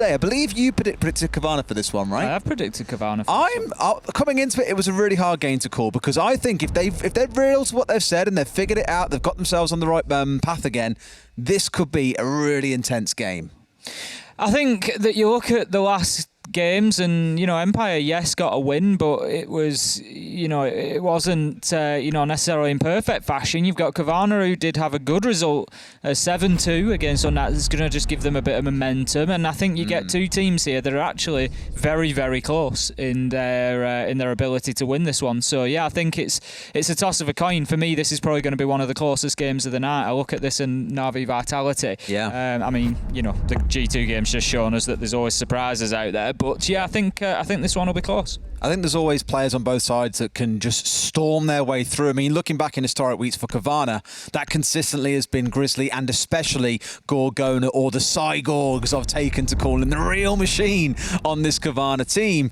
I believe you predicted Cowana for this one, right? I have predicted Cowana. For coming into it, it was a really hard game to call because I think if they've realised what they've said and they've figured it out, they've got themselves on the right path again, this could be a really intense game. I think that you look at the last games and, Empire, yes, got a win, but it was, it wasn't, necessarily in perfect fashion. You've got Cowana, who did have a good result, 7-2 against Unnat. It's going to just give them a bit of momentum, and I think you get two teams here that are actually very, very close in their ability to win this one. So, yeah, I think it's a toss of a coin. For me, this is probably going to be one of the closest games of the night. I look at this in Na'Vi Vitality. Yeah. The G2 game's just shown us that there's always surprises out there. But yeah, I think this one will be close. I think there's always players on both sides that can just storm their way through. I mean, looking back in historic weeks for Cowana, that consistently has been Grizzly and especially Gorgona, or the Cygorgs I've taken to call him, the real machine on this Cowana team.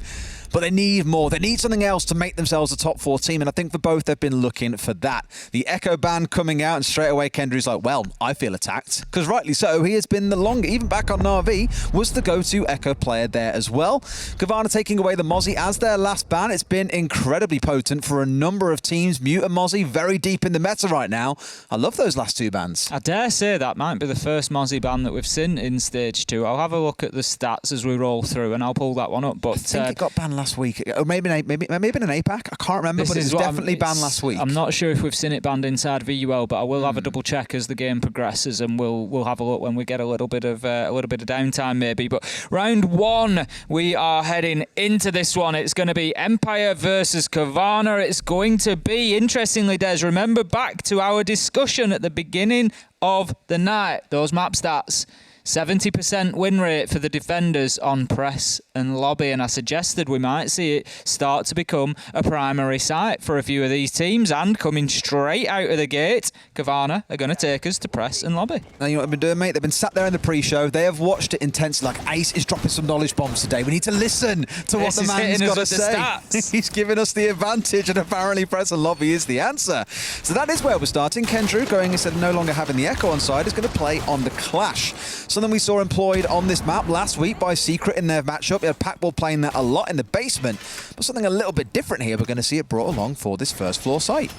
But they need more. They need something else to make themselves a top 4 team. And I think for both, they've been looking for that. The Echo ban coming out, and straight away Kendry's like, well, I feel attacked. Because rightly so, he has been the longer, even back on Na'Vi, was the go-to Echo player there as well. Cowana taking away the Mozzie as their last ban. It's been incredibly potent for a number of teams. Mute and Mozzie very deep in the meta right now. I love those last 2 bans. I dare say that might be the first Mozzie ban that we've seen in Stage 2. I'll have a look at the stats as we roll through, and I'll pull that one up. But I think it got banned last week, or maybe in an APAC. I can't remember, but it was definitely banned last week. I'm not sure if we've seen it banned inside VUL, but I will have a double check as the game progresses, and we'll have a look when we get a little bit of downtime maybe. But round 1, we are heading into this one. It's going to be Empire versus Cowana. It's going to be, interestingly, Des, remember back to our discussion at the beginning of the night, those map stats. 70% win rate for the defenders on press and lobby, and I suggested we might see it start to become a primary site for a few of these teams, and coming straight out of the gate, Cowana are going to take us to press and lobby. Now, you know what they've been doing, mate? They've been sat there in the pre-show. They have watched it intensely. Like, Ace is dropping some knowledge bombs today. We need to listen to what the man's got to say. He's giving us the advantage, and apparently press and lobby is the answer. So that is where we're starting. Kendrew, going instead of no longer having the Echo on side, is going to play on the Clash. Something we saw employed on this map last week by Secret in their matchup. You had Packball playing that a lot in the basement, but something a little bit different here. We're going to see it brought along for this first floor site.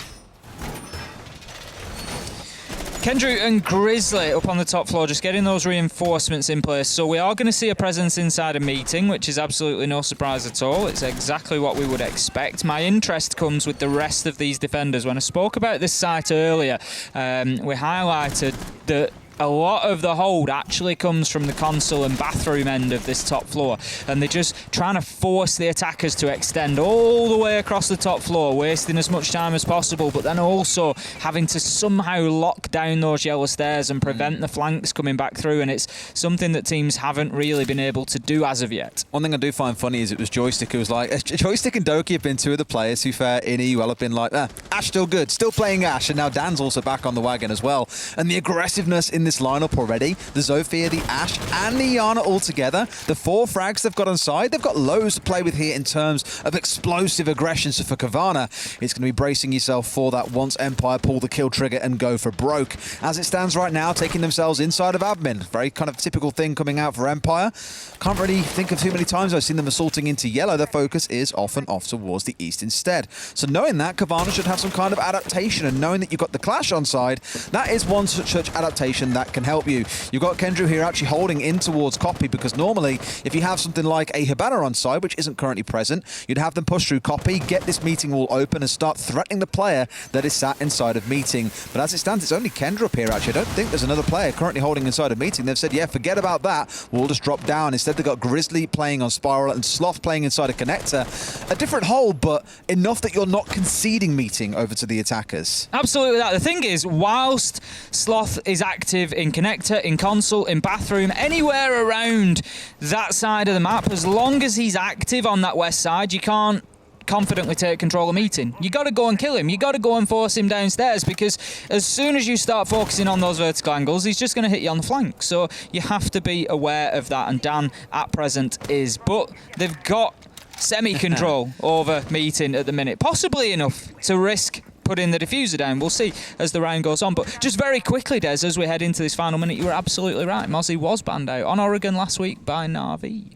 Kendrew and Grizzly up on the top floor, just getting those reinforcements in place. So we are going to see a presence inside a meeting, which is absolutely no surprise at all. It's exactly what we would expect. My interest comes with the rest of these defenders. When I spoke about this site earlier, we highlighted that a lot of the hold actually comes from the console and bathroom end of this top floor, and they're just trying to force the attackers to extend all the way across the top floor, wasting as much time as possible, but then also having to somehow lock down those yellow stairs and prevent the flanks coming back through, and it's something that teams haven't really been able to do as of yet. One thing I do find funny is it was Joystick who was like, Joystick and Doki have been 2 of the players who in EUL have been like, Ash still good, still playing Ash, and now Dan's also back on the wagon as well. And the aggressiveness in this lineup already, the Zofia, the Ash, and the Iana all together, the 4 frags they've got on side, they've got loads to play with here in terms of explosive aggression. So for Cowana, it's going to be bracing yourself for that once Empire pull the kill trigger and go for broke. As it stands right now, taking themselves inside of admin. Very kind of typical thing coming out for Empire. Can't really think of too many times I've seen them assaulting into yellow. Their focus is often off towards the east instead. So knowing that, Cowana should have some kind of adaptation, and knowing that you've got the Clash on side, that is one such adaptation that can help you. You've got Kendrew here actually holding in towards Copy, because normally if you have something like a Hibana on side, which isn't currently present, you'd have them push through Copy, get this meeting wall open and start threatening the player that is sat inside of meeting. But as it stands, it's only Kendrew up here actually. I don't think there's another player currently holding inside of meeting. They've said, yeah, forget about that. We'll just drop down. Instead, they've got Grizzly playing on Spiral and Sloth playing inside a Connector. A different hold, but enough that you're not conceding meeting over to the attackers. Absolutely that. The thing is, whilst Sloth is active in Connector, in console, in bathroom, anywhere around that side of the map, as long as he's active on that west side, you can't confidently take control of meeting. You got to go and kill him. You got to go and force him downstairs, because as soon as you start focusing on those vertical angles, he's just going to hit you on the flank. So you have to be aware of that, and Dan at present is. But they've got semi-control over meeting at the minute, possibly enough to risk putting the diffuser down. We'll see as the round goes on. But just very quickly, Des, as we head into this final minute, you were absolutely right. Mozzie was banned out on Oregon last week by Na'Vi.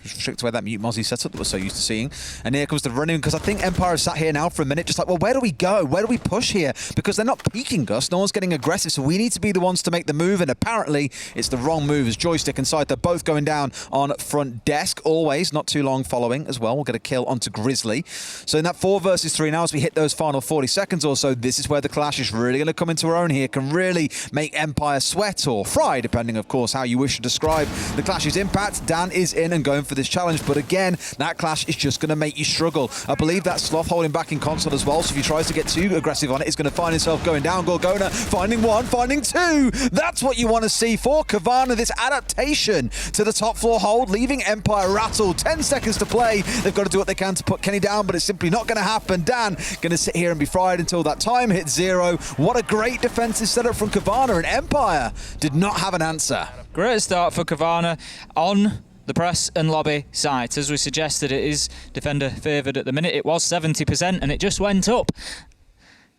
Strict away that mute Mozzie setup that we're so used to seeing. And here comes the running, because I think Empire has sat here now for a minute just like, well, where do we go? Where do we push here? Because they're not peeking us. No one's getting aggressive, so we need to be the ones to make the move. And apparently, it's the wrong move as Joystick and Scythe, they're both going down on front desk. Always, not too long following as well. We'll get a kill onto Grizzly. So in that 4 versus 3 now, as we hit those final 40 seconds or so, this is where the clash is really going to come into our own here. Can really make Empire sweat or fry, depending, of course, how you wish to describe the clash's impact. Dan is in and going for this challenge, but again, that clash is just going to make you struggle. I believe that Sloth holding back in console as well, so if he tries to get too aggressive on it, he's going to find himself going down. Gorgona finding one, finding two. That's what you want to see for Cowana, this adaptation to the top floor hold, leaving Empire rattled. 10 seconds to play. They've got to do what they can to put Kenny down, but it's simply not going to happen. Dan going to sit here and be fried until that time hits 0. What a great defensive setup from Cowana, and Empire did not have an answer. Great start for Cowana on the press and lobby site. As we suggested, it is defender favoured at the minute. It was 70% and it just went up.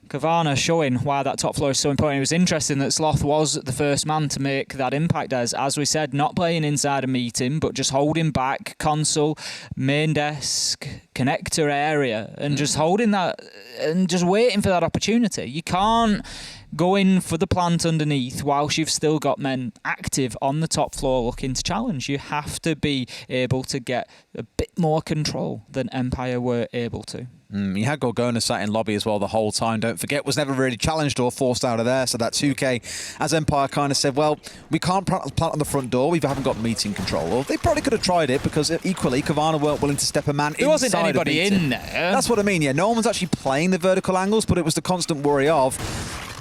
Cowana showing why that top floor is so important. It was interesting that Sloth was the first man to make that impact, as we said, not playing inside a meeting, but just holding back console, main desk, connector area, and just holding that and just waiting for that opportunity. You can't go in for the plant underneath whilst you've still got men active on the top floor looking to challenge. You have to be able to get a bit more control than Empire were able to. You had Gorgona sat in lobby as well the whole time. Don't forget, was never really challenged or forced out of there. So that 2K, as Empire kind of said, well, we can't plant on the front door. We haven't got meeting control. Well, they probably could have tried it, because equally, Cowana weren't willing to step a man inside. There wasn't anybody in there. That's what I mean, yeah. No one was actually playing the vertical angles, but it was the constant worry of,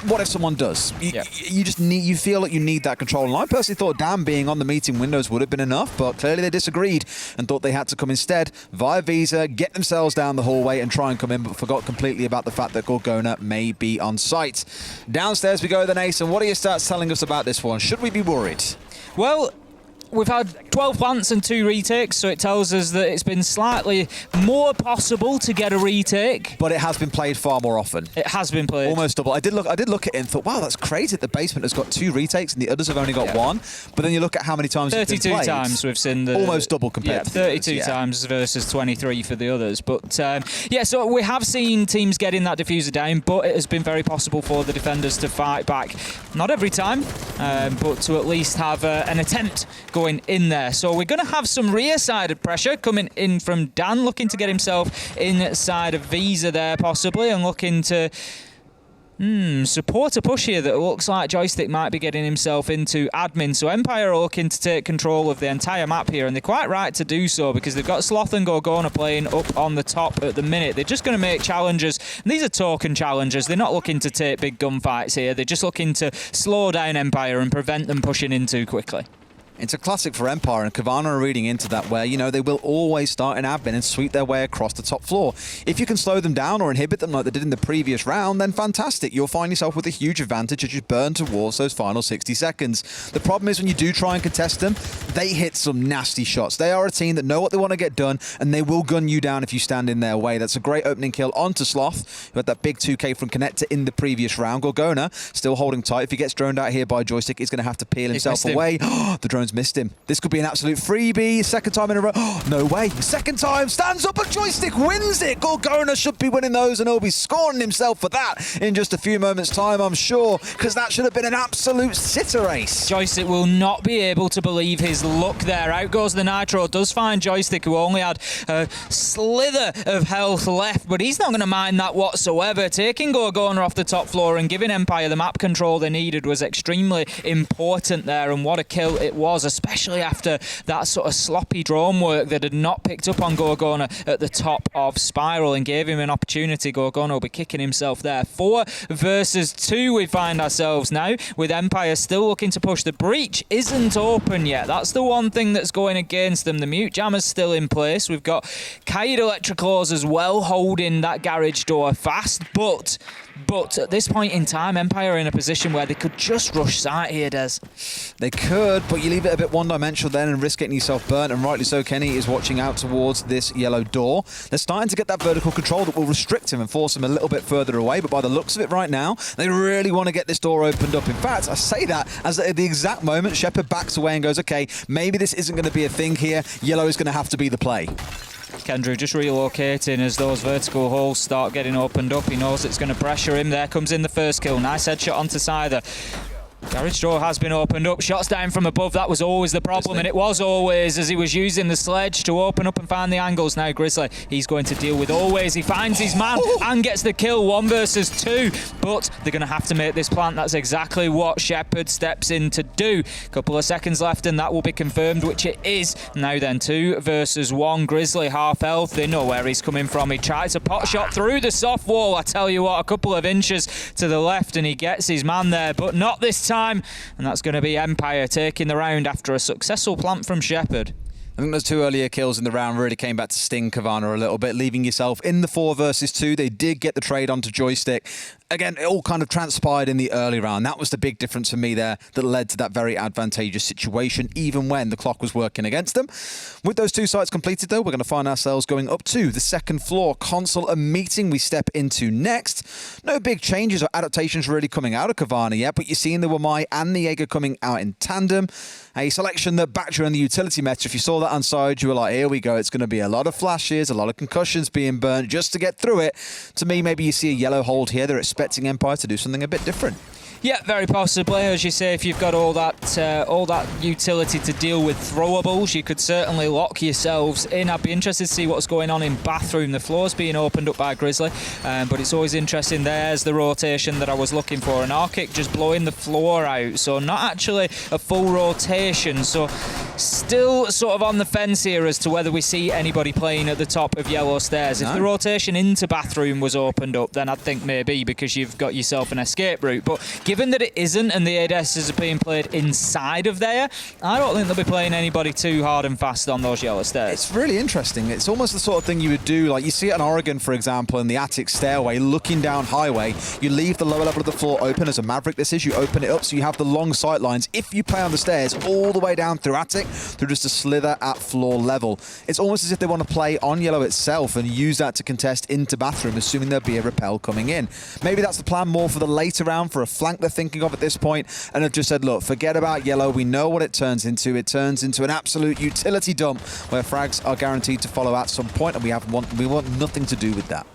what if someone does? You just need, you feel like you need that control. And I personally thought Dan being on the meeting windows would have been enough, but clearly they disagreed and thought they had to come instead via Visa, get themselves down the hallway and try and come in, but forgot completely about the fact that Gorgona may be on site. Downstairs we go then, Ace, and what are your stats telling us about this one? Should we be worried? Well, we've had 12 plants and 2 retakes, so it tells us that it's been slightly more possible to get a retake. But it has been played far more often. It has been played. Almost double. I did look at it and thought, wow, that's crazy. The basement has got 2 retakes and the others have only got 1. But then you look at how many times it's been played. 32 times we've seen the... Almost double compared to 32 the others, times versus 23 for the others. But yeah, so we have seen teams getting that diffuser down, but it has been very possible for the defenders to fight back. Not every time, but to at least have an attempt going in there. So we're going to have some rear-sided pressure coming in from Dan, looking to get himself inside of Visa there possibly, and looking to support a push here that looks like Joystick might be getting himself into admin. So Empire are looking to take control of the entire map here, and they're quite right to do so, because they've got Sloth and Gorgona playing up on the top at the minute. They're just going to make challenges, and these are token challenges. They're not looking to take big gunfights here. They're just looking to slow down Empire and prevent them pushing in too quickly. It's a classic for Empire, and Cowana are reading into that where, you know, they will always start in admin and sweep their way across the top floor. If you can slow them down or inhibit them like they did in the previous round, then fantastic. You'll find yourself with a huge advantage as you burn towards those final 60 seconds. The problem is when you do try and contest them, they hit some nasty shots. They are a team that know what they want to get done, and they will gun you down if you stand in their way. That's a great opening kill onto Sloth, who had that big 2K from Connector in the previous round. Gorgona still holding tight. If he gets droned out here by Joystick, he's going to have to peel himself away. The drone's missed him. This could be an absolute freebie. Second time in a row. No way. Second time. Stands up, but Joystick wins it. Gorgona should be winning those, and he'll be scorning himself for that in just a few moments' time, I'm sure, because that should have been an absolute sitter race. Joystick will not be able to believe his luck there. Out goes the Nitro. Does find Joystick, who only had a slither of health left, but he's not going to mind that whatsoever. Taking Gorgona off the top floor and giving Empire the map control they needed was extremely important there, and what a kill it was, especially after that sort of sloppy drone work that had not picked up on Gorgona at the top of Spiral and gave him an opportunity. Gorgona will be kicking himself there. 4 versus 2 we find ourselves now, with Empire still looking to push. The breach isn't open yet. That's the one thing that's going against them. The mute jammer's still in place. We've got Kaid Electroclaws as well holding that garage door fast, but at this point in time, Empire are in a position where they could just rush site here, Des. They could, but you leave it a bit one-dimensional then and risk getting yourself burnt, and rightly so, Kenny is watching out towards this yellow door. They're starting to get that vertical control that will restrict him and force him a little bit further away, but by the looks of it right now, they really want to get this door opened up. In fact, I say that as at the exact moment Shepard backs away and goes, okay, maybe this isn't going to be a thing here. Yellow is going to have to be the play. Kendrew just relocating as those vertical holes start getting opened up. He knows it's going to pressure him. There comes in the first kill. Nice headshot onto Scyther. Garage door has been opened up. Shots down from above. That was always the problem, and it was always as he was using the sledge to open up and find the angles. Now Grizzly, he's going to deal with always. He finds his man and gets the kill. 1 versus 2, but they're going to have to make this plant. That's exactly what Shepard steps in to do. Couple of seconds left, and that will be confirmed, which it is. Now then, 2 versus 1. Grizzly half health. They know where he's coming from. He tries a pot shot through the soft wall. I tell you what, a couple of inches to the left, and he gets his man there, but not this time. And that's going to be Empire taking the round after a successful plant from Shepard. I think those 2 earlier kills in the round really came back to sting Cowana a little bit, leaving yourself in the 4 versus 2. They did get the trade onto Joystick. Again, it all kind of transpired in the early round. That was the big difference for me there that led to that very advantageous situation, even when the clock was working against them. With those 2 sites completed, though, we're going to find ourselves going up to the second floor console, a meeting we step into next. No big changes or adaptations really coming out of Cowana yet, but you're seeing the Wamai and the Jaeger coming out in tandem. A selection that backed you on the utility meta. If you saw that on side, you were like, here we go. It's going to be a lot of flashes, a lot of concussions being burnt just to get through it. To me, maybe you see a yellow hold here. They're expecting Empire to do something a bit different. Yeah, very possibly. As you say, if you've got all that utility to deal with throwables, you could certainly lock yourselves in. I'd be interested to see what's going on in bathroom. The floor's being opened up by Grizzly, but it's always interesting. There's the rotation that I was looking for. An Arctic just blowing the floor out, so not actually a full rotation. So still sort of on the fence here as to whether we see anybody playing at the top of yellow stairs. If the rotation into bathroom was opened up, then I'd think maybe, because you've got yourself an escape route. But given that it isn't, and the ADSs are being played inside of there, I don't think they'll be playing anybody too hard and fast on those yellow stairs. It's really interesting. It's almost the sort of thing you would do, like you see it in Oregon, for example, in the attic stairway, looking down highway. You leave the lower level of the floor open. As a Maverick this is, you open it up so you have the long sight lines. If you play on the stairs all the way down through attic, through just a slither at floor level. It's almost as if they want to play on yellow itself and use that to contest into bathroom, assuming there'll be a repel coming in. Maybe that's the plan more for the later round, for a flank they're thinking of at this point, and have just said, look, forget about yellow. We know what it turns into. It turns into an absolute utility dump where frags are guaranteed to follow at some point, and we want nothing to do with that.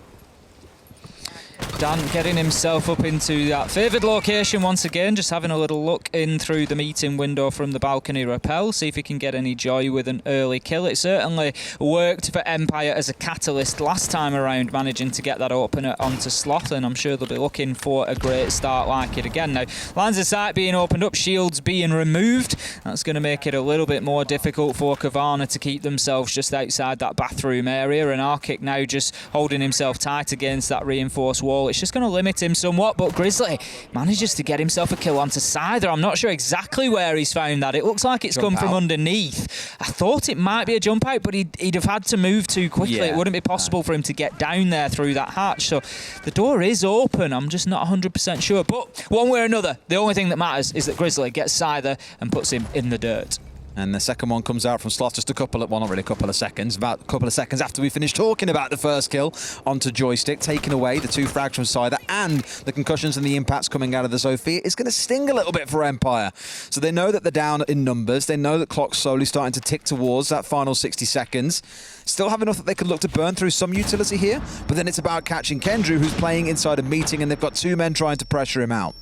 Dan getting himself up into that favoured location once again, just having a little look in through the meeting window from the balcony rappel, see if he can get any joy with an early kill. It certainly worked for Empire as a catalyst last time around, managing to get that opener onto Sloth, and I'm sure they'll be looking for a great start like it again. Now, lines of sight being opened up, shields being removed. That's going to make it a little bit more difficult for Cowana to keep themselves just outside that bathroom area, and Arkic now just holding himself tight against that reinforced wall. It's just going to limit him somewhat, but Grizzly manages to get himself a kill onto Scyther. I'm not sure exactly where he's found that. It looks like it's come from underneath. I thought it might be a jump out, but he'd have had to move too quickly. Yeah, it wouldn't be possible for him to get down there through that hatch. So the door is open. I'm just not 100% sure. But one way or another, the only thing that matters is that Grizzly gets Scyther and puts him in the dirt. And the second one comes out from Sloth just about a couple of seconds after we finished talking about the first kill onto Joystick, taking away the 2 frags from Scyther and the concussions and the impacts coming out of the Sophia. It's going to sting a little bit for Empire. So they know that they're down in numbers. They know that clock's slowly starting to tick towards that final 60 seconds. Still have enough that they could look to burn through some utility here, but then it's about catching Kendrew, who's playing inside a meeting, and they've got 2 men trying to pressure him out.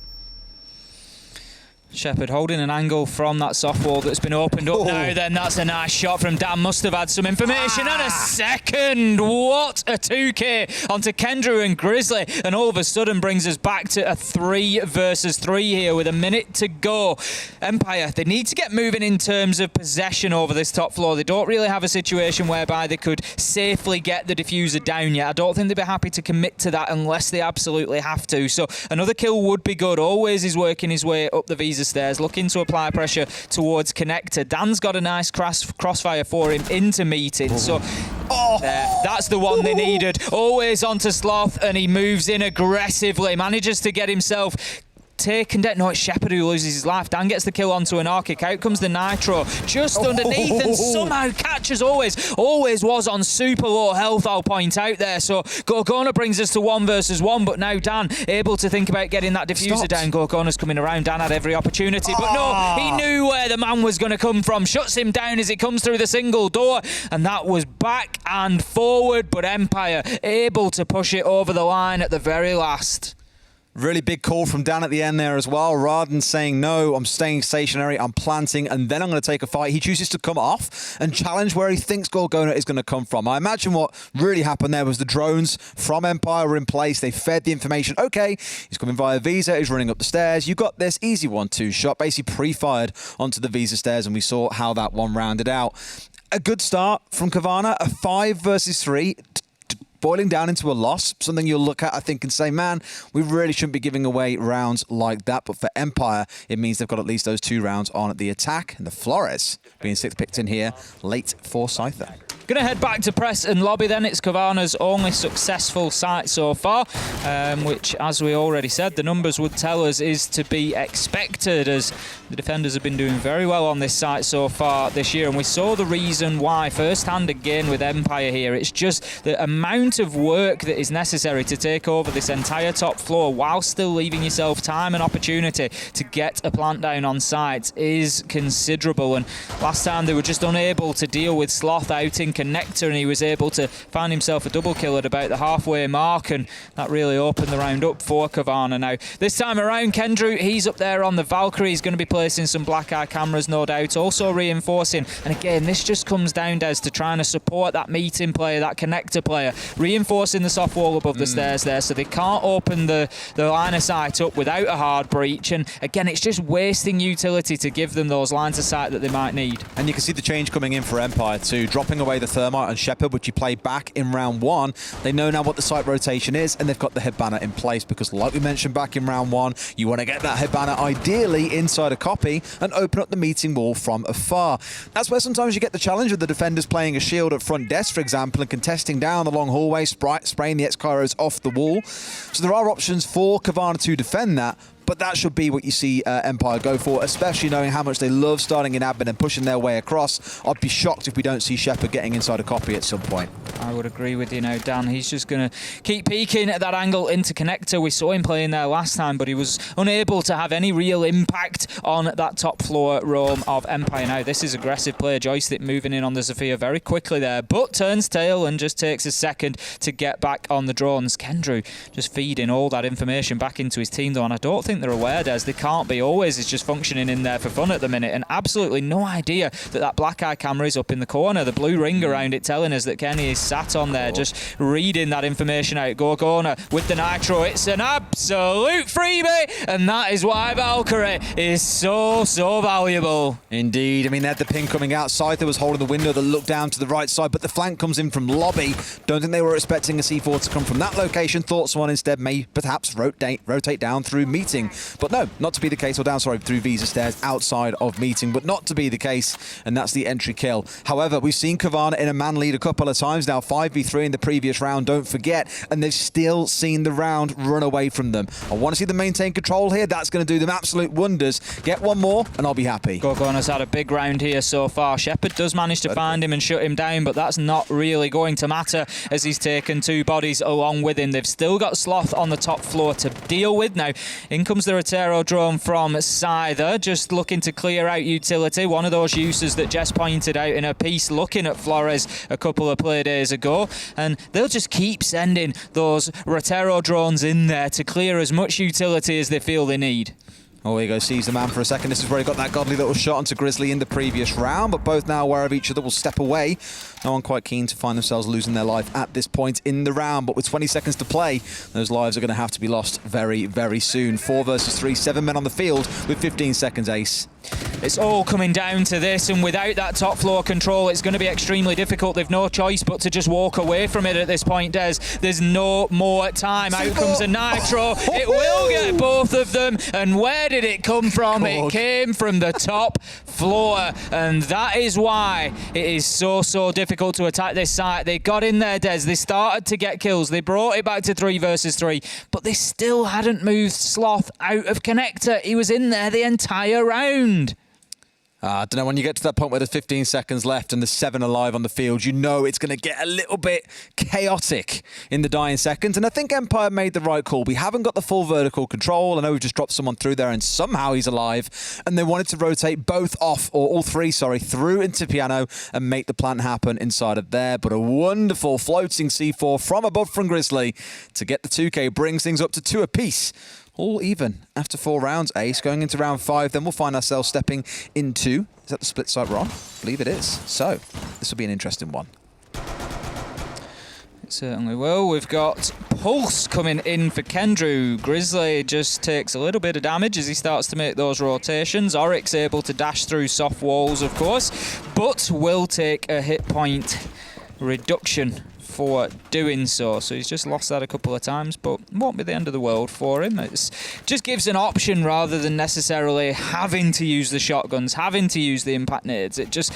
Shepard holding an angle from that soft wall that's been opened up now. Then that's a nice shot from Dan. Must have had some information. And a second. What a 2K onto Kendrew and Grizzly. And all of a sudden brings us back to a 3 versus 3 here with a minute to go. Empire, they need to get moving in terms of possession over this top floor. They don't really have a situation whereby they could safely get the diffuser down yet. I don't think they'd be happy to commit to that unless they absolutely have to. So another kill would be good. Always is working his way up the visa stairs, looking to apply pressure towards connector. Dan's got a nice crossfire for him into meeting. So that's the one they needed. Always onto Sloth, and he moves in aggressively, manages to get himself taken down. No, it's Shepard who loses his life. Dan gets the kill onto an Arctic. Out comes the Nitro just underneath and somehow catches always was on super low health, I'll point out there. So Gorgona brings us to 1 versus 1, but now Dan able to think about getting that diffuser down. Gorgona's coming around. Dan had every opportunity, but no, he knew where the man was going to come from. Shuts him down as he comes through the single door, and that was back and forward, but Empire able to push it over the line at the very last. Really big call from Dan at the end there as well. Rather than saying, no, I'm staying stationary, I'm planting, and then I'm going to take a fight, he chooses to come off and challenge where he thinks Gorgona is going to come from. I imagine what really happened there was the drones from Empire were in place. They fed the information. Okay, he's coming via Visa. He's running up the stairs. You got this easy 1-2 shot, basically pre-fired onto the Visa stairs, and we saw how that one rounded out. A good start from Cowana, a 5 versus 3. Boiling down into a loss, something you'll look at, I think, and say, man, we really shouldn't be giving away rounds like that. But for Empire, it means they've got at least those 2 rounds on the attack. And the Flores being 6th picked in here, late for Scyther. Going to head back to press and lobby then. It's Covana's only successful site so far, which, as we already said, the numbers would tell us is to be expected, as the defenders have been doing very well on this site so far this year. And we saw the reason why firsthand again with Empire here. It's just the amount of work that is necessary to take over this entire top floor while still leaving yourself time and opportunity to get a plant down on site is considerable. And last time they were just unable to deal with Sloth out in connector, and he was able to find himself a double kill at about the halfway mark, and that really opened the round up for Cowana. Now this time around, Kendrew, he's up there on the Valkyrie. He's going to be placing some black eye cameras, no doubt, also reinforcing. And again, this just comes down, Des, to trying to support that meeting player, that connector player, reinforcing the soft wall above the stairs there, so they can't open the line of sight up without a hard breach. And again, it's just wasting utility to give them those lines of sight that they might need. And you can see the change coming in for Empire too, dropping away the Thermite and Shepard, which you played back in round 1. They know now what the site rotation is, and they've got the head banner in place, because like we mentioned back in round 1, you want to get that head banner ideally inside a copy and open up the meeting wall from afar. That's where sometimes you get the challenge of the defenders playing a shield at front desk, for example, and contesting down the long hallway, spraying the X-Kyros off the wall. So there are options for Cowana to defend that, but that should be what you see Empire go for, especially knowing how much they love starting in admin and pushing their way across. I'd be shocked if we don't see Shepard getting inside a copy at some point. I would agree with you now, Dan. He's just going to keep peeking at that angle into connector. We saw him playing there last time, but he was unable to have any real impact on that top floor roam of Empire. Now, this is aggressive play. Joystick moving in on the Zofia very quickly there, but turns tail and just takes a second to get back on the drones. Kendrew just feeding all that information back into his team, though, and I don't think they're aware, Des. They can't be. Always is just functioning in there for fun at the minute, and absolutely no idea that black eye camera is up in the corner. The blue ring around it telling us that Kenny is sat on there just reading that information out. Gorgona with the Nitro. It's an absolute freebie, and that is why Valkyrie is so valuable. Indeed. I mean, they had the ping coming out. Scyther was holding the window that looked down to the right side, but the flank comes in from lobby. Don't think they were expecting a C4 to come from that location. Thought someone instead may perhaps rotate down through meeting. But no, not to be the case, or down, sorry, through Visa stairs outside of meeting, but not to be the case, and that's the entry kill. However, we've seen Cowana in a man lead a couple of times now, 5v3 in the previous round, don't forget, and they've still seen the round run away from them. I want to see them maintain control here. That's going to do them absolute wonders. Get one more, and I'll be happy. Gorgona's had a big round here so far. Shepard does manage to find him and shut him down, but that's not really going to matter as he's taken 2 bodies along with him. They've still got Sloth on the top floor to deal with. Now, in comes the Rotero drone from Scyther, just looking to clear out utility. One of those uses that Jess pointed out in her piece looking at Flores a couple of play days ago. And they'll just keep sending those Rotero drones in there to clear as much utility as they feel they need. Oh, here you go, sees the man for a second. This is where he got that godly little shot onto Grizzly in the previous round, but both now aware of each other will step away. No one quite keen to find themselves losing their life at this point in the round, but with 20 seconds to play, those lives are going to have to be lost very, very soon. 4 versus 3, 7 men on the field with 15 seconds, Ace. It's all coming down to this, and without that top floor control, it's going to be extremely difficult. They've no choice but to just walk away from it at this point, Des. There's no more time. Out comes a Nitro. It will get both of them, and where did it come from? It came from the top floor, and that is why it is so difficult to attack this site. They got in there, Des. They started to get kills. They brought it back to 3 versus 3, but they still hadn't moved Sloth out of connector. He was in there the entire round. I don't know, when you get to that point where there's 15 seconds left and there's 7 alive on the field, you know it's going to get a little bit chaotic in the dying seconds. And I think Empire made the right call. We haven't got the full vertical control. I know we've just dropped someone through there and somehow he's alive. And they wanted to rotate both off, or all three, sorry, through into Piano and make the plant happen inside of there. But a wonderful floating C4 from above from Grizzly to get the 2K, brings things up to 2 apiece. All even after 4 rounds, Ace. Going into round 5, then we'll find ourselves stepping into... Is that the split site we're on? I believe it is. So, this will be an interesting one. It certainly will. We've got Pulse coming in for Kendrew. Grizzly just takes a little bit of damage as he starts to make those rotations. Oryx able to dash through soft walls, of course, but will take a hit point reduction for doing so. So he's just lost that a couple of times, but won't be the end of the world for him. It just gives an option rather than necessarily having to use the shotguns, having to use the impact nades. It just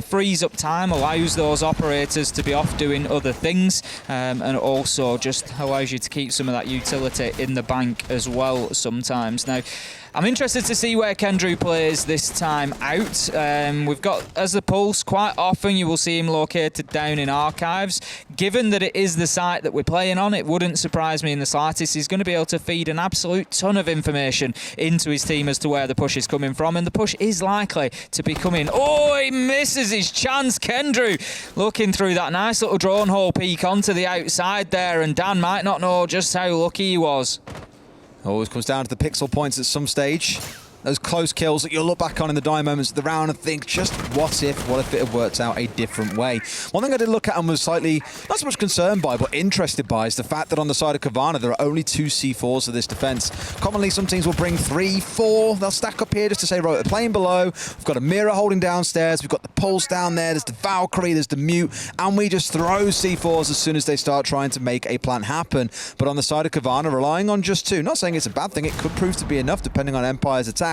frees up time, allows those operators to be off doing other things, and also just allows you to keep some of that utility in the bank as well sometimes. Now, I'm interested to see where Kendrew plays this time out. We've got, as the Pulse, quite often you will see him located down in Archives. Given that it is the site that we're playing on, it wouldn't surprise me in the slightest. He's going to be able to feed an absolute ton of information into his team as to where the push is coming from, and the push is likely to be coming. Oh, he misses his chance, Kendrew. Looking through that nice little drone hole peek onto the outside there, and Dan might not know just how lucky he was. Always comes down to the pixel points at some stage. Those close kills that you'll look back on in the dying moments of the round and think, just what if it had worked out a different way? One thing I did look at and was slightly, not so much concerned by, but interested by, is the fact that on the side of Cowana, there are only 2 C4s for this defense. Commonly, some teams will bring 3, 4. They'll stack up here just to say, right, the plane below. We've got a Mirror holding downstairs. We've got the Pulse down there. There's the Valkyrie. There's the Mute. And we just throw C4s as soon as they start trying to make a plan happen. But on the side of Cowana, relying on just 2. Not saying it's a bad thing. It could prove to be enough, depending on Empire's attack,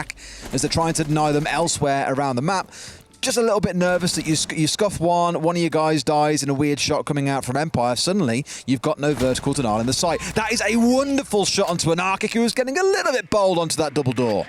as they're trying to deny them elsewhere around the map. Just a little bit nervous that you scuff one of your guys dies in a weird shot coming out from Empire. Suddenly, you've got no vertical denial in the site. That is a wonderful shot onto an Arctic who was getting a little bit bold onto that double door.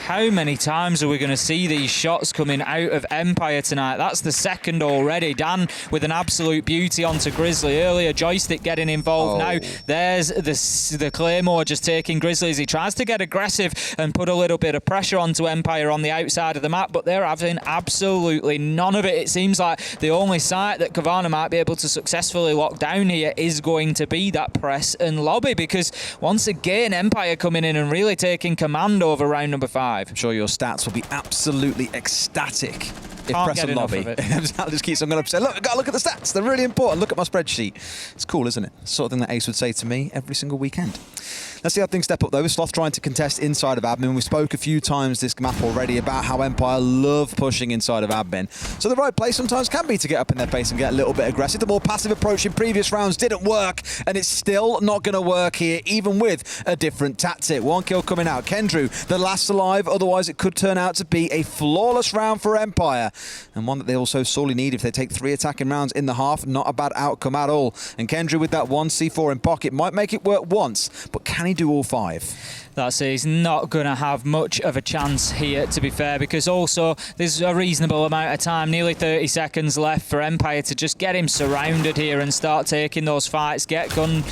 How many times are we going to see these shots coming out of Empire tonight? That's the second already. Dan with an absolute beauty onto Grizzly earlier. Joystick getting involved now. There's the Claymore just taking Grizzly as he tries to get aggressive and put a little bit of pressure onto Empire on the outside of the map, but they're having absolutely none of it. It seems like the only site that Cowana might be able to successfully lock down here is going to be that press and lobby, because once again, Empire coming in and really taking command over round number 5. I'm sure your stats will be absolutely ecstatic if Can't press get and enough lobby. of it. That just keeps on going to say, look, I've got to look at the stats. They're really important. Look at my spreadsheet. It's cool, isn't it? Sort of thing that Ace would say to me every single weekend. Let's see how things step up, though. Sloth trying to contest inside of admin. We spoke a few times this map already about how Empire love pushing inside of admin. So the right play sometimes can be to get up in their face and get a little bit aggressive. The more passive approach in previous rounds didn't work, and it's still not going to work here, even with a different tactic. 1 kill coming out. Kendrew, the last alive. Otherwise, it could turn out to be a flawless round for Empire, and one that they also sorely need if they take 3 attacking rounds in the half. Not a bad outcome at all. And Kendrew with that 1 C4 in pocket might make it work once, but can he do all 5? That's he's not going to have much of a chance here, to be fair, because also there's a reasonable amount of time, nearly 30 seconds left for Empire to just get him surrounded here and start taking those fights, get gun.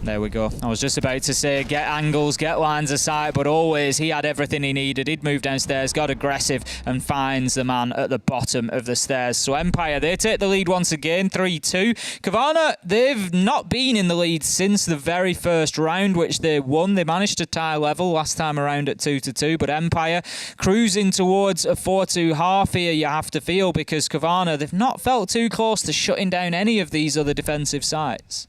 There we go. I was just about to say get angles, get lines of sight, but always he had everything he needed. He'd moved downstairs, got aggressive, and finds the man at the bottom of the stairs. So Empire, they take the lead once again, 3-2. Cowana, they've not been in the lead since the very first round, which they won. They managed to tie level last time around at 2-2, but Empire cruising towards a 4-2 half here, you have to feel, because Cowana, they've not felt too close to shutting down any of these other defensive sites.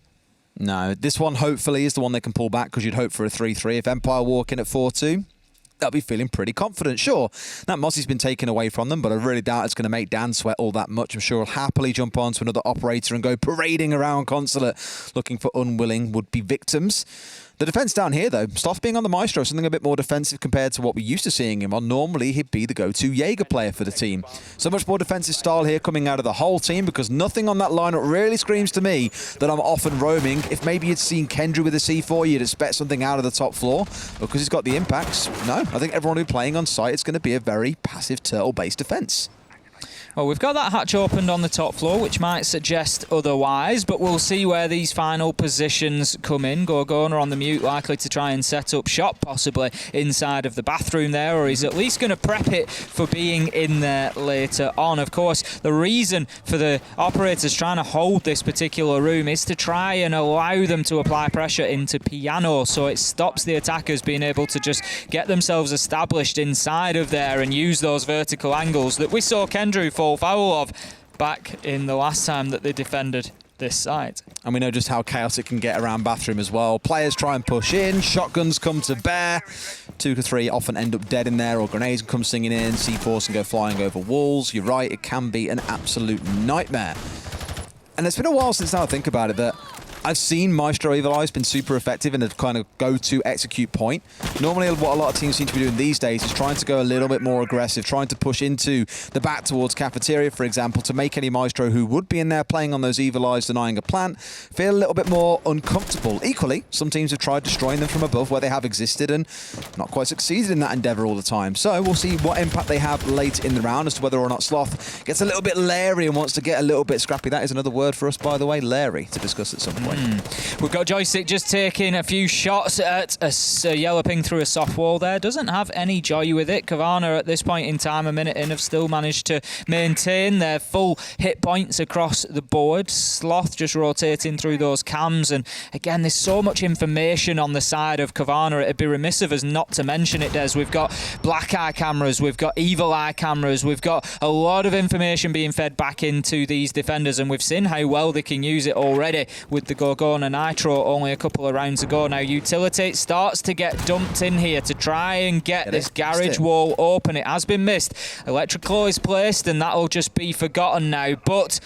No, this one hopefully is the one they can pull back, because you'd hope for a 3-3. If Empire walk in at 4-2, they'll be feeling pretty confident. Sure, that Mozzy's been taken away from them, but I really doubt it's going to make Dan sweat all that much. I'm sure he'll happily jump on to another operator and go parading around Consulate looking for unwilling would-be victims. The defense down here, though, Sloth being on the Maestro, something a bit more defensive compared to what we're used to seeing him on. Normally, he'd be the go-to Jaeger player for the team. So much more defensive style here coming out of the whole team, because nothing on that lineup really screams to me that I'm off and roaming. If maybe you'd seen Kendra with a C4, you'd expect something out of the top floor. Because he's got the impacts, no. I think everyone who's playing on site, it's going to be a very passive turtle-based defense. Well, we've got that hatch opened on the top floor, which might suggest otherwise, but we'll see where these final positions come in. Gorgona on the mute, likely to try and set up shop, possibly inside of the bathroom there, or he's at least going to prep it for being in there later on. Of course, the reason for the operators trying to hold this particular room is to try and allow them to apply pressure into piano, so it stops the attackers being able to just get themselves established inside of there and use those vertical angles that we saw Kendra fall foul of back in the last time that they defended this site. And we know just how chaotic it can get around bathroom as well. Players try and push in, shotguns come to bear. 2 to 3 often end up dead in there, or grenades come singing in, C4s can go flying over walls. You're right, it can be an absolute nightmare. And it's been a while since now I think about it that I've seen Maestro Evil Eye's been super effective in a kind of go-to execute point. Normally what a lot of teams seem to be doing these days is trying to go a little bit more aggressive, trying to push into the back towards cafeteria, for example, to make any Maestro who would be in there playing on those Evil Eyes denying a plant feel a little bit more uncomfortable. Equally, some teams have tried destroying them from above where they have existed and not quite succeeded in that endeavour all the time. So we'll see what impact they have late in the round as to whether or not Sloth gets a little bit leery and wants to get a little bit scrappy. That is another word for us, by the way, leery, to discuss at some point. We've got Joystick just taking a few shots at a yellow ping through a soft wall there. Doesn't have any joy with it. Cowana at this point in time, a minute in, have still managed to maintain their full hit points across the board. Sloth just rotating through those cams. And again, there's so much information on the side of Cowana. It'd be remiss of us not to mention it, Des. We've got black eye cameras. We've got evil eye cameras. We've got a lot of information being fed back into these defenders. And we've seen how well they can use it already with the Gorgona Nitro only a couple of rounds ago. Now Utility starts to get dumped in here to try and get this garage wall open. It has been missed. Electrical is placed and that'll just be forgotten now, but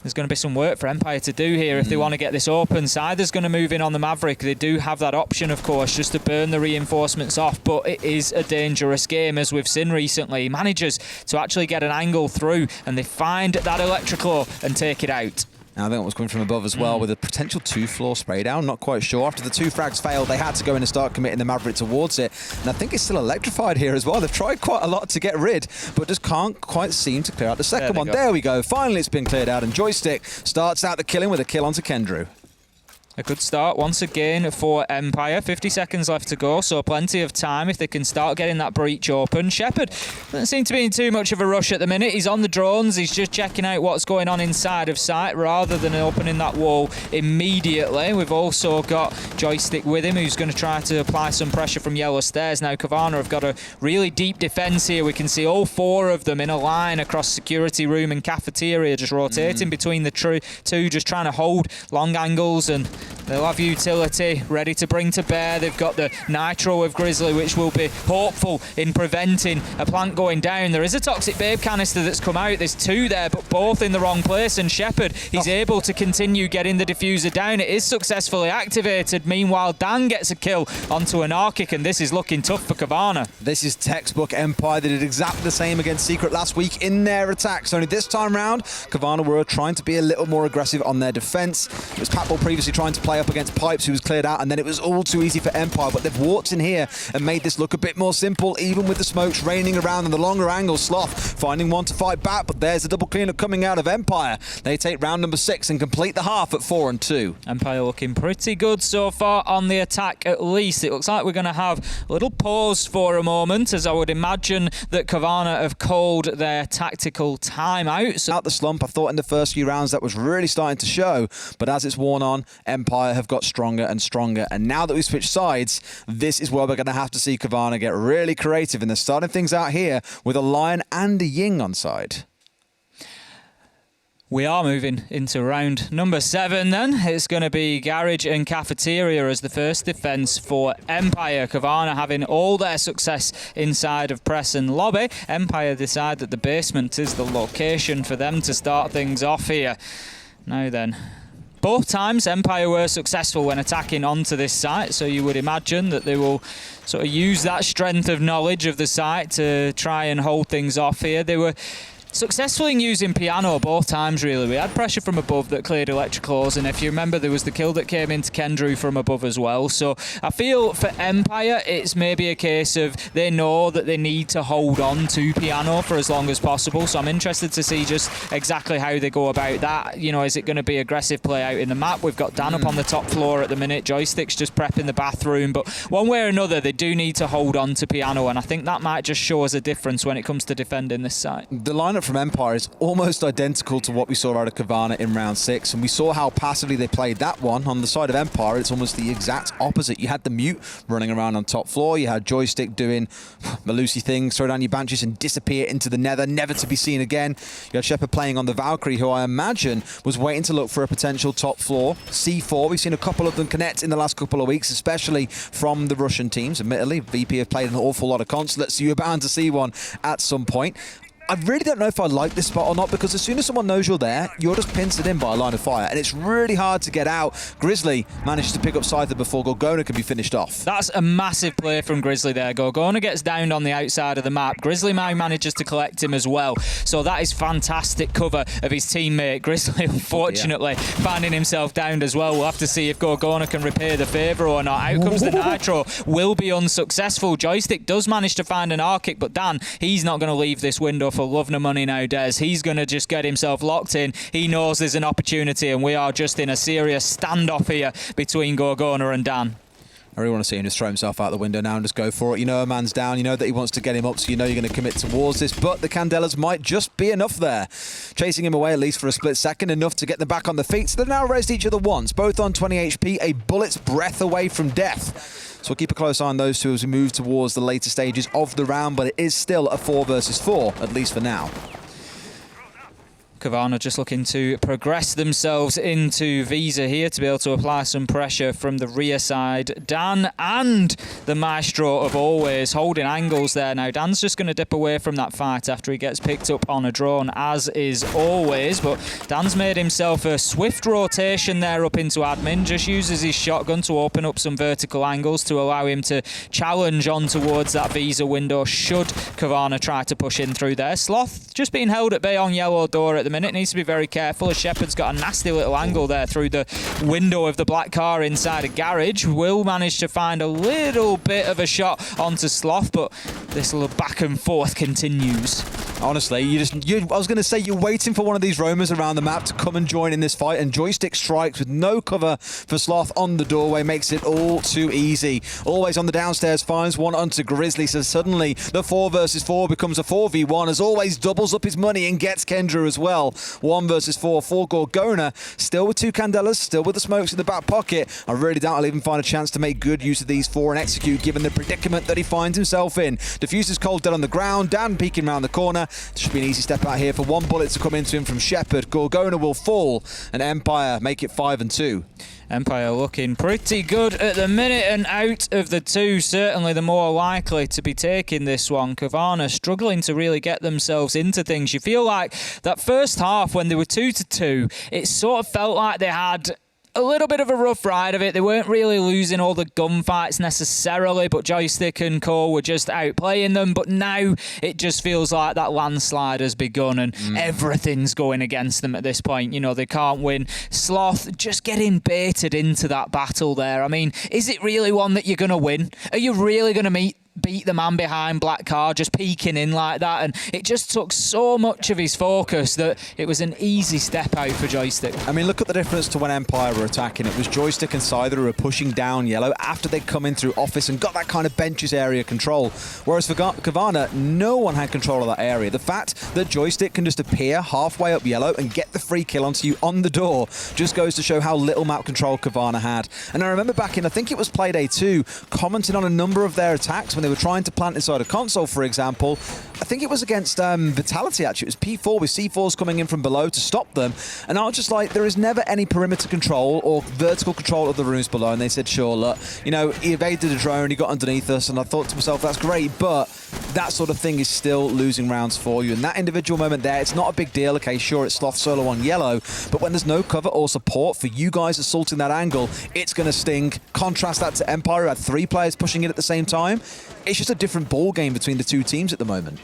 there's going to be some work for Empire to do here if they want to get this open. Sider's going to move in on the Maverick. They do have that option, of course, just to burn the reinforcements off, but it is a dangerous game, as we've seen recently. He manages to actually get an angle through and they find that electrical and take it out. Now, I think it was coming from above as well with a potential 2-floor spray down. Not quite sure. After the 2 frags failed, they had to go in and start committing the Maverick towards it. And I think it's still electrified here as well. They've tried quite a lot to get rid, but just can't quite seem to clear out the second one. There we go. Finally, it's been cleared out. And Joystick starts out the killing with a kill onto Kendrew. A good start once again for Empire. 50 seconds left to go, so plenty of time if they can start getting that breach open. Shepard doesn't seem to be in too much of a rush at the minute. He's on the drones. He's just checking out what's going on inside of site rather than opening that wall immediately. We've also got Joystick with him, who's going to try to apply some pressure from yellow stairs. Now Cowana have got a really deep defence here. We can see all 4 of them in a line across security room and cafeteria, just rotating between the two, just trying to hold long angles, and they'll have Utility ready to bring to bear. They've got the Nitro of Grizzly, which will be hopeful in preventing a plant going down. There is a Toxic Babe canister that's come out. There's 2 there, but both in the wrong place. And Shepard, he's able to continue getting the diffuser down. It is successfully activated. Meanwhile, Dan gets a kill onto an Arctic, and this is looking tough for Cowana. This is textbook Empire. They did exactly the same against Secret last week in their attacks. Only this time round, Cowana were trying to be a little more aggressive on their defence. It was Patbull previously trying to play up against Pipes, who was cleared out, and then it was all too easy for Empire, but they've walked in here and made this look a bit more simple, even with the smokes raining around and the longer angle. Sloth finding one to fight back, but there's a double cleanup coming out of Empire. They take round number 6 and complete the half at 4-2. Empire looking pretty good so far on the attack, at least. It looks like we're going to have a little pause for a moment, as I would imagine that Cowana have called their tactical timeout. So out the slump, I thought in the first few rounds that was really starting to show, but as it's worn on, Empire have got stronger and stronger, and now that we've switched sides, this is where we're going to have to see Cowana get really creative, and they're starting things out here with a Lion and a Ying on side. We are moving into round number 7 then. It's going to be Garage and Cafeteria as the first defence for Empire. Cowana having all their success inside of Press and Lobby. Empire decide that the basement is the location for them to start things off here. Now then, both times Empire were successful when attacking onto this site, so you would imagine that they will sort of use that strength of knowledge of the site to try and hold things off here. They were successful in using piano both times, really. We had pressure from above that cleared electricals, and if you remember, there was the kill that came into Kendrew from above as well. So I feel for Empire, it's maybe a case of they know that they need to hold on to piano for as long as possible. So I'm interested to see just exactly how they go about that. You know, is it going to be aggressive play out in the map? We've got Dan up on the top floor at the minute. Joystick's just prepping the bathroom. But one way or another, they do need to hold on to piano, and I think that might just show us a difference when it comes to defending this site. The lineup from Empire is almost identical to what we saw out of Cowana in round 6, and we saw how passively they played that one. On the side of Empire, it's almost the exact opposite. You had the Mute running around on top floor, you had Joystick doing Malusi things, throw down your Banshees and disappear into the Nether, never to be seen again. You had Shepard playing on the Valkyrie, who I imagine was waiting to look for a potential top floor C4. We've seen a couple of them connect in the last couple of weeks, especially from the Russian teams. Admittedly, VP have played an awful lot of consulates, so you're bound to see one at some point. I really don't know if I like this spot or not, because as soon as someone knows you're there, you're just pincered in by a line of fire, and it's really hard to get out. Grizzly managed to pick up Scyther before Gorgona can be finished off. That's a massive play from Grizzly there. Gorgona gets downed on the outside of the map. Grizzly now manages to collect him as well. So that is fantastic cover of his teammate. Grizzly, unfortunately, finding himself downed as well. We'll have to see if Gorgona can repay the favour or not. Out comes the Nitro. Will be unsuccessful. Joystick does manage to find an R-kick, but Dan, he's not going to leave this window for love nor money now, Des. He's going to just get himself locked in. He knows there's an opportunity, and we are just in a serious standoff here between Gorgona and Dan. I really want to see him just throw himself out the window now and just go for it. You know a man's down, you know that he wants to get him up, so you know you're going to commit towards this, but the Candelas might just be enough there. Chasing him away at least for a split second, enough to get them back on the feet. So they've now raised each other once, both on 20 HP, a bullet's breath away from death. So we'll keep a close eye on those two as we move towards the later stages of the round, but it is still a 4 versus 4, at least for now. Cowana just looking to progress themselves into Visa here to be able to apply some pressure from the rear side. Dan and the Maestro of always holding angles there. Now Dan's just going to dip away from that fight after he gets picked up on a drone, as is always, but Dan's made himself a swift rotation there up into admin, just uses his shotgun to open up some vertical angles to allow him to challenge on towards that Visa window should Cowana try to push in through there. Sloth just being held at bay on yellow door at the minute, needs to be very careful as Shepard's got a nasty little angle there through the window of the black car inside a garage. Will manage to find a little bit of a shot onto Sloth, but this little back and forth continues. Honestly, I was going to say, you're waiting for one of these roamers around the map to come and join in this fight, and Joystick strikes with no cover for Sloth on the doorway, makes it all too easy. Always on the downstairs, finds one onto Grizzly, so suddenly the 4 versus 4 becomes a 4v1, as always doubles up his money and gets Kendrew as well. 1 versus 4 for Gorgona, still with 2 Candelas, still with the smokes in the back pocket. I really doubt I'll even find a chance to make good use of these 4 and execute, given the predicament that he finds himself in. Diffuser's cold dead on the ground, Dan peeking around the corner. This should be an easy step out here for 1 bullet to come into him from Shepard. Gorgona will fall, and Empire make it 5 and 2. Empire looking pretty good at the minute, and out of the 2, certainly the more likely to be taking this one. Cowana struggling to really get themselves into things. You feel like that first half when they were 2-2, it sort of felt like they had a little bit of a rough ride of it. They weren't really losing all the gunfights necessarily, but Joystick and co were just outplaying them. But now it just feels like that landslide has begun, and everything's going against them at this point. You know, they can't win. Sloth just getting baited into that battle there. I mean, is it really one that you're going to win? Are you really going to beat the man behind black car just peeking in like that? And it just took so much of his focus that it was an easy step out for Joystick. I mean, look at the difference to when Empire were attacking. It was Joystick and Scyther who were pushing down yellow after they'd come in through office and got that kind of benches area control, whereas for Cowana, no one had control of that area. The fact that Joystick can just appear halfway up yellow and get the free kill onto you on the door just goes to show how little map control Cowana had. And I remember back in, I think it was Play Day 2, commenting on a number of their attacks when they they were trying to plant inside a console, for example. I think it was against Vitality, actually. It was P4 with C4s coming in from below to stop them. And I was just like, there is never any perimeter control or vertical control of the rooms below. And they said, sure, look, you know, he evaded a drone, he got underneath us. And I thought to myself, that's great, but that sort of thing is still losing rounds for you. And that individual moment there, it's not a big deal. Okay, sure, it's Sloth solo on yellow, but when there's no cover or support for you guys assaulting that angle, it's going to sting. Contrast that to Empire, who had 3 players pushing it at the same time. It's just a different ball game between the two teams at the moment.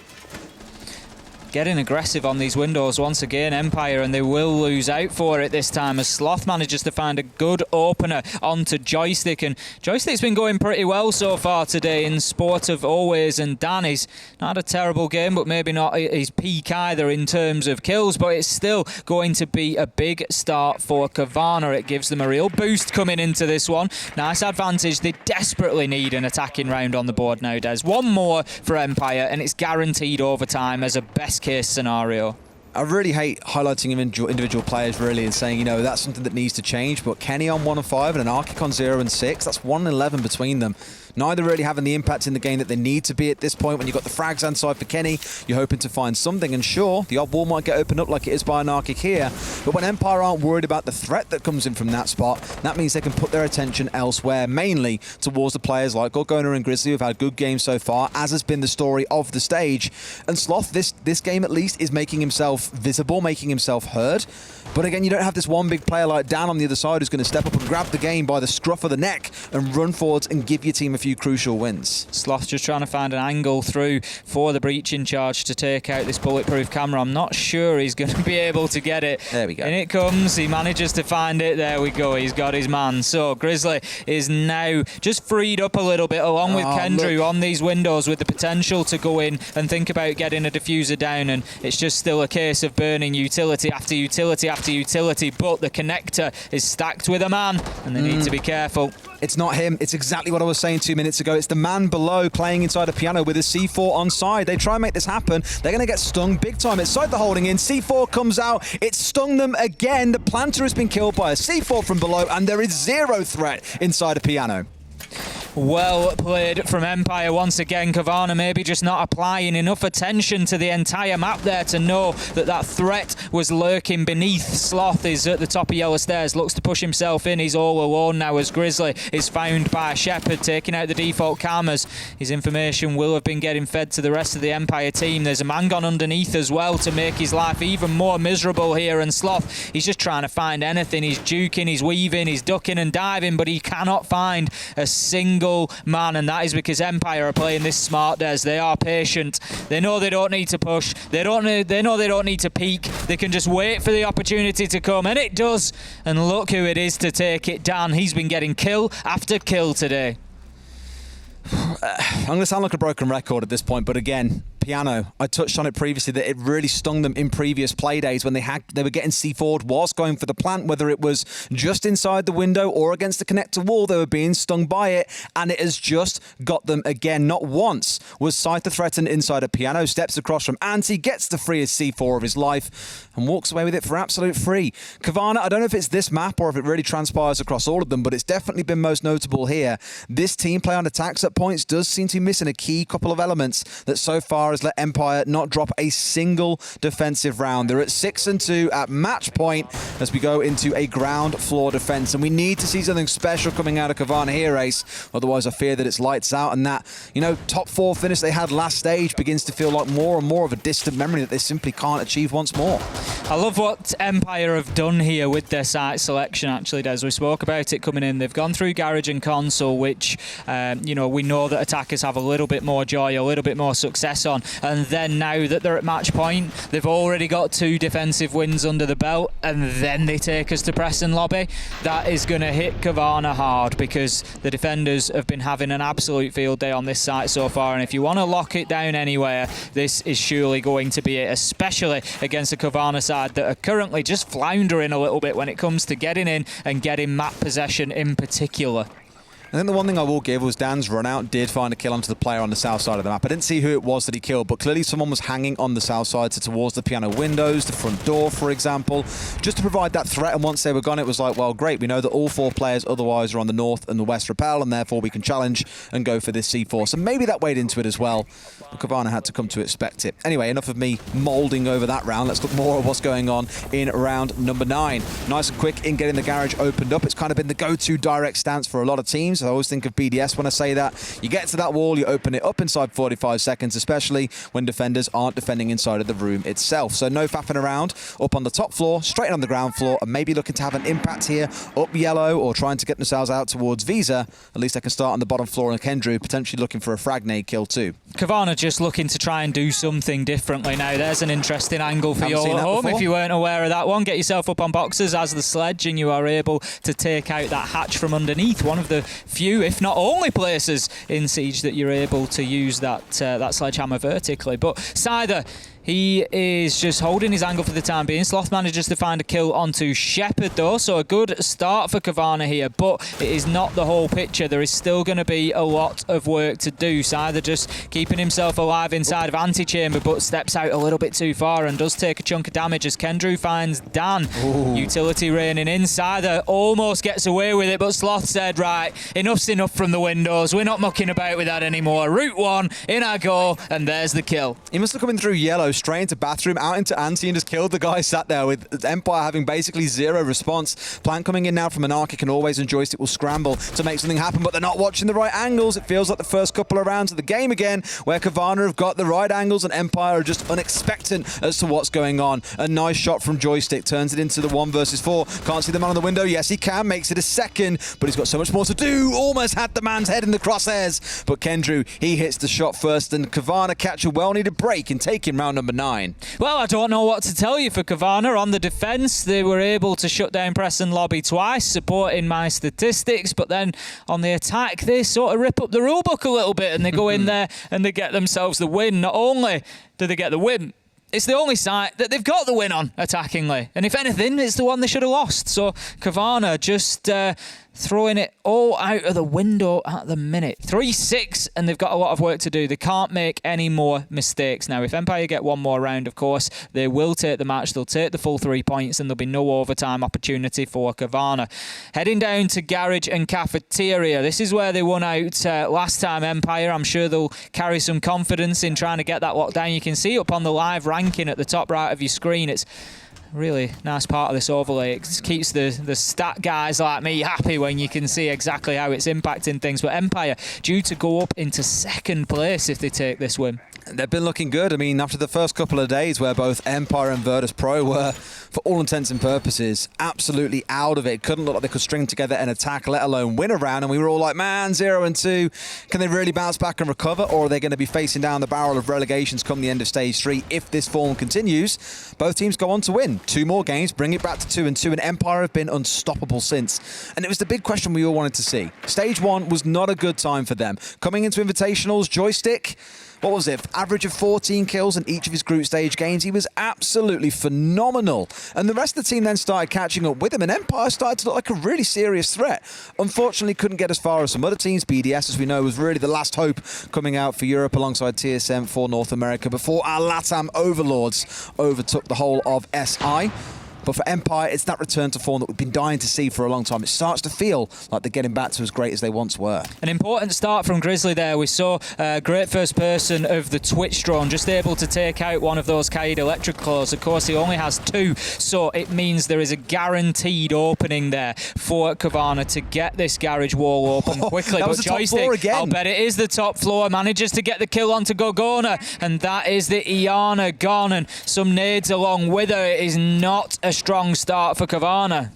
Getting aggressive on these windows once again, Empire, and they will lose out for it this time as Sloth manages to find a good opener onto Joystick. And Joystick's been going pretty well so far today in sport of always, and Dan, he's not had a terrible game, but maybe not his peak either in terms of kills, but it's still going to be a big start for Cowana. It gives them a real boost coming into this one. Nice advantage. They desperately need an attacking round on the board nowadays. One more for Empire, and it's guaranteed overtime as a best case scenario. I really hate highlighting individual players, really, and saying, you know, that's something that needs to change. But Kenny on 1 and 5 and an Arctic on 0 and 6, that's 1 and 11 between them. Neither really having the impact in the game that they need to be at this point. When you've got the frags inside for Kenny, you're hoping to find something. And sure, the odd wall might get opened up like it is by an Arctic here. But when Empire aren't worried about the threat that comes in from that spot, that means they can put their attention elsewhere, mainly towards the players like Gorgona and Grizzly, who've had good games so far, as has been the story of the stage. And Sloth, this game at least, is making himself visible, making himself heard. But again, you don't have this one big player like Dan on the other side who's going to step up and grab the game by the scruff of the neck and run forwards and give your team a few crucial wins. Sloth just trying to find an angle through for the breaching charge to take out this bulletproof camera. I'm not sure he's going to be able to get it. There we go. And it comes. He manages to find it. There we go. He's got his man. So Grizzly is now just freed up a little bit along with Kendrew on these windows with the potential to go in and think about getting a diffuser down. And it's just still a case of burning utility after utility after utility. But the connector is stacked with a man and they need to be careful. It's not him. It's exactly what I was saying 2 minutes ago. It's the man below playing inside a piano with a C4 on side. They try and make this happen. They're going to get stung big time. It's side the holding in. C4 comes out. It's stung them again. The planter has been killed by a C4 from below, and there is 0 threat inside a piano. Well played from Empire once again. Cowana maybe just not applying enough attention to the entire map there to know that that threat was lurking beneath. Sloth is at the top of yellow stairs, looks to push himself in. He's all alone now as Grizzly is found by Shepard, taking out the default cameras. His information will have been getting fed to the rest of the Empire team. There's a man gone underneath as well to make his life even more miserable here, and Sloth, he's just trying to find anything. He's juking, he's weaving, he's ducking and diving, but he cannot find a single man, and that is because Empire are playing this smart, Des. They are patient. They know they don't need to push. They know they don't need to peek. They can just wait for the opportunity to come, and it does. And look who it is to take it down. He's been getting kill after kill today. I'm going to sound like a broken record at this point, but again, piano. I touched on it previously that it really stung them in previous play days when they were getting C4'd whilst going for the plant, whether it was just inside the window or against the connector wall. They were being stung by it, and it has just got them again. Not once was Scyther threatened inside a piano. Steps across from Anti, gets the freest C4 of his life, and walks away with it for absolute free. Cowana, I don't know if it's this map or if it really transpires across all of them, but it's definitely been most notable here. This team play on attacks at points does seem to be missing a key couple of elements that so far has let Empire not drop a single defensive round. They're at 6-2 at match point as we go into a ground floor defense, and we need to see something special coming out of Cowana here, Ace. Otherwise, I fear that it's lights out, and that, you know, top 4 finish they had last stage begins to feel like more and more of a distant memory that they simply can't achieve once more. I love what Empire have done here with their site selection, actually, Des. We spoke about it coming in. They've gone through Garage and Console, which, you know, we know that attackers have a little bit more joy, a little bit more success on. And then now that they're at match point, they've already got 2 defensive wins under the belt, and then they take us to Preston Lobby. That is going to hit Cowana hard because the defenders have been having an absolute field day on this site so far. And if you want to lock it down anywhere, this is surely going to be it, especially against a Cowana side that are currently just floundering a little bit when it comes to getting in and getting map possession in particular. I think the one thing I will give was Dan's run out did find a kill onto the player on the south side of the map. I didn't see who it was that he killed, but clearly someone was hanging on the south side, so towards the piano windows, the front door, for example, just to provide that threat. And once they were gone, it was like, well, great, we know that all 4 players otherwise are on the north and the west rappel, and therefore we can challenge and go for this C4. So maybe that weighed into it as well, but Cowana had to come to expect it. Anyway, enough of me moulding over that round. Let's look more at what's going on in round number 9. Nice and quick in getting the garage opened up. It's kind of been the go-to direct stance for a lot of teams. I always think of BDS when I say that. You get to that wall, you open it up inside 45 seconds, especially when defenders aren't defending inside of the room itself. So no faffing around. Up on the top floor, straight on the ground floor, and maybe looking to have an impact here up yellow or trying to get themselves out towards Visa. At least they can start on the bottom floor, and Kendrew potentially looking for a frag nade kill too. Cowana just looking to try and do something differently now. There's an interesting angle for you all at home. If you weren't aware of that one, get yourself up on boxes as the sledge, and you are able to take out that hatch from underneath. One of the few, if not only, places in Siege that you're able to use that sledgehammer vertically. But Scyther, he is just holding his angle for the time being. Sloth manages to find a kill onto Shepard though, so a good start for Cowana here, but it is not the whole picture. There is still going to be a lot of work to do. Scyther just keeping himself alive inside of Antechamber, but steps out a little bit too far and does take a chunk of damage as Kendrew finds Dan. Ooh. Utility raining in. Scyther almost gets away with it, but Sloth said, right, enough's enough from the windows. We're not mucking about with that anymore. Route 1, in I go, and there's the kill. He must have come in through yellow, straight into bathroom, out into Ante, and just killed the guy sat there with Empire having basically zero response. Plant coming in now from Anarchic, and always and Joystick will scramble to make something happen, but they're not watching the right angles. It feels like the first couple of rounds of the game again, where Cowana have got the right angles and Empire are just unexpectant as to what's going on. A nice shot from Joystick, turns it into the 1 versus 4. Can't see the man on the window. Yes, he can, makes it a second, but he's got so much more to do. Almost had the man's head in the crosshairs, but Kendrew, he hits the shot first, and Cowana catch a well-needed break and take in round number 9. Well, I don't know what to tell you for Cowana. On the defence, they were able to shut down Preston Lobby twice, supporting my statistics, but then on the attack, they sort of rip up the rulebook a little bit, and they go in there and they get themselves the win. Not only do they get the win, it's the only site that they've got the win on attackingly. And if anything, it's the one they should have lost. So Cowana just throwing it all out of the window at the minute. 3-6, and they've got a lot of work to do. They can't make any more mistakes. Now, if Empire get one more round, of course, they will take the match. They'll take the full 3 points, and there'll be no overtime opportunity for Cowana. Heading down to Garage and Cafeteria. This is where they won out last time, Empire. I'm sure they'll carry some confidence in trying to get that locked down. You can see up on the live ranking at the top right of your screen, it's really nice part of this overlay. It keeps the stat guys like me happy when you can see exactly how it's impacting things. But Empire due to go up into 2nd place if they take this win. They've been looking good. I mean, after the first couple of days where both Empire and Virtus Pro were, for all intents and purposes, absolutely out of it. Couldn't look like they could string together an attack, let alone win a round. And we were all like, man, 0-2. Can they really bounce back and recover? Or are they going to be facing down the barrel of relegations come the end of Stage 3 if this form continues? Both teams go on to win 2 more games, bring it back to 2-2, and Empire have been unstoppable since. And it was the big question we all wanted to see. Stage 1 was not a good time for them. Coming into Invitationals, Joystick, what was it? Average of 14 kills in each of his group stage games. He was absolutely phenomenal. And the rest of the team then started catching up with him, and Empire started to look like a really serious threat. Unfortunately, couldn't get as far as some other teams. BDS, as we know, was really the last hope coming out for Europe alongside TSM for North America before our LATAM overlords overtook the whole of SI. But for Empire, it's that return to form that we've been dying to see for a long time. It starts to feel like they're getting back to as great as they once were. An important start from Grizzly there. We saw a great first person of the Twitch drone, just able to take out one of those Kaid electric claws. Of course, he only has 2, so it means there is a guaranteed opening there for Cowana to get this garage wall open quickly. That was the top floor again. I'll bet it is the top floor. Manages to get the kill onto Gorgona, and that is the Iana gone, and some nades along with her. It is not a strong start for Cowana.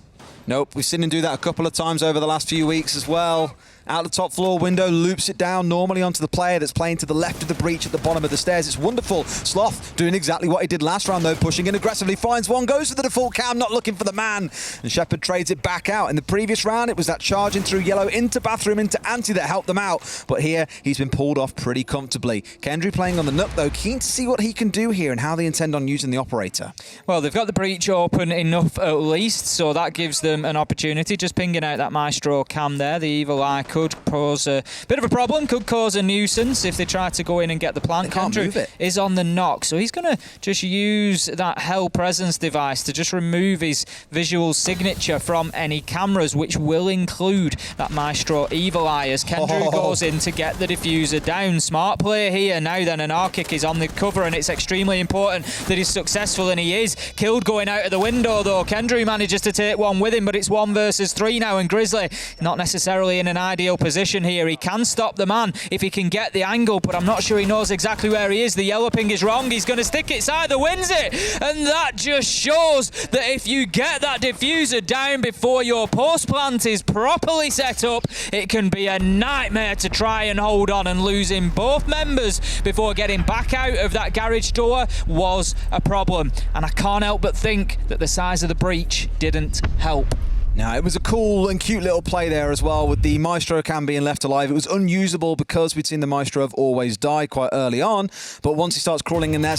Nope, we've seen him do that a couple of times over the last few weeks as well. Out the top floor window, loops it down normally onto the player that's playing to the left of the breach at the bottom of the stairs. It's wonderful. Sloth doing exactly what he did last round though, pushing in aggressively, finds one, goes for the default cam, not looking for the man. And Shepard trades it back out. In the previous round, it was that charging through yellow into bathroom, into Ante that helped them out. But here, he's been pulled off pretty comfortably. Kendrew playing on the Nook though, keen to see what he can do here and how they intend on using the operator. Well, they've got the breach open enough at least, so that gives them an opportunity. Just pinging out that Maestro cam there, the Evil Eye could cause a bit of a problem, could cause a nuisance if they try to go in and get the plant. They can't move it. Is on the knock, so he's going to just use that Hell Presence device to just remove his visual signature from any cameras, which will include that Maestro Evil Eye as Kendrew goes in to get the diffuser down. Smart play here. Now then, an R-kick is on the cover, and it's extremely important that he's successful, and he is. Killed going out of the window, though. Kendrew manages to take one with him, but it's 1 versus 3 now, and Grizzly not necessarily in an ideal position here. He can stop the man if he can get the angle, but I'm not sure he knows exactly where he is. The yellow ping is wrong. He's going to stick it side that wins it, and that just shows that if you get that diffuser down before your post plant is properly set up, it can be a nightmare to try and hold on, and losing both members before getting back out of that garage door was a problem. And I can't help but think that the size of the breach didn't help. Now, it was a cool and cute little play there as well, with the Maestro Cam being left alive. It was unusable because we'd seen the Maestro have always died quite early on, but once he starts crawling in there,